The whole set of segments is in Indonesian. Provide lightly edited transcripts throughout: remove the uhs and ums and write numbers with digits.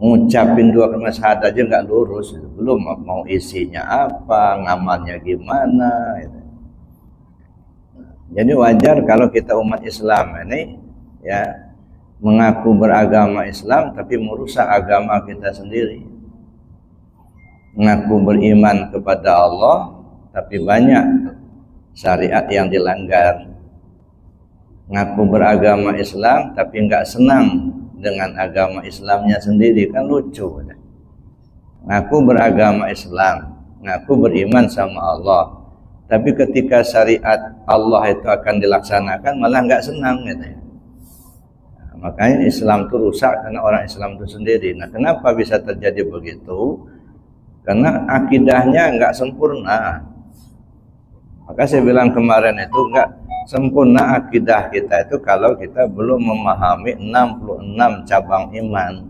ngucapin dua kalimat syahadat aja nggak lurus, belum mau isinya apa, ngamalnya gimana gitu. Jadi wajar kalau kita umat Islam ini ya mengaku beragama Islam tapi merusak agama kita sendiri. Mengaku beriman kepada Allah tapi banyak syariat yang dilanggar. Ngaku beragama Islam tapi nggak senang dengan agama Islamnya sendiri, kan lucu. Ngaku beragama Islam, ngaku beriman sama Allah, tapi ketika syariat Allah itu akan dilaksanakan malah nggak senang gitu ya. Nah, makanya Islam itu rusak karena orang Islam itu sendiri. Nah, kenapa bisa terjadi begitu? Karena akidahnya nggak sempurna. Maka saya bilang kemarin itu nggak sempurna akidah kita itu kalau kita belum memahami 66 cabang iman.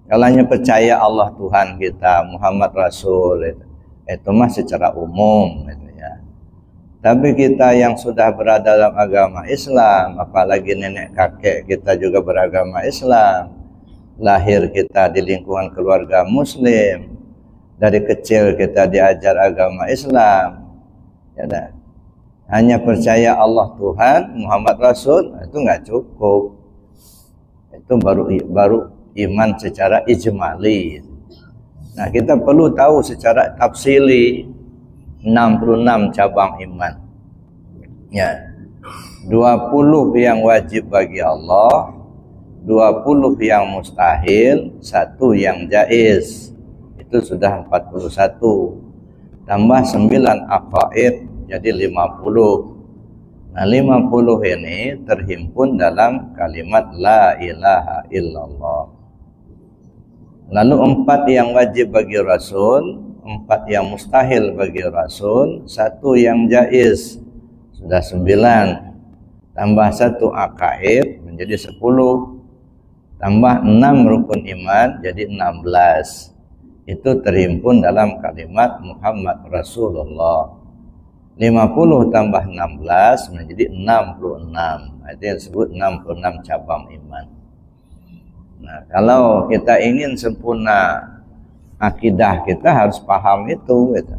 Kalau hanya percaya Allah Tuhan kita, Muhammad Rasul, itu mah secara umum gitu ya. Tapi kita yang sudah berada dalam agama Islam, apalagi nenek kakek kita juga beragama Islam, lahir kita di lingkungan keluarga Muslim, dari kecil kita diajar agama Islam, ya dah. Hanya percaya Allah Tuhan, Muhammad Rasul itu nggak cukup. Itu baru iman secara ijmali. Nah, kita perlu tahu secara tafsili 66 cabang iman. Ya. 20 yang wajib bagi Allah, 20 yang mustahil, 1 yang jaiz. Itu sudah 41. Tambah 9 aqaid jadi 50. Nah, 50 ini terhimpun dalam kalimat la ilaha illallah. Lalu 4 yang wajib bagi Rasul, 4 yang mustahil bagi Rasul, 1 yang jaiz, sudah 9. Tambah 1 aqaid menjadi 10. Tambah 6 rukun iman jadi 16. Itu terhimpun dalam kalimat Muhammad Rasulullah. 50 tambah 16 menjadi 66. Itu yang disebut 66 cabang iman. Nah, kalau kita ingin sempurna akidah kita harus paham itu gitu.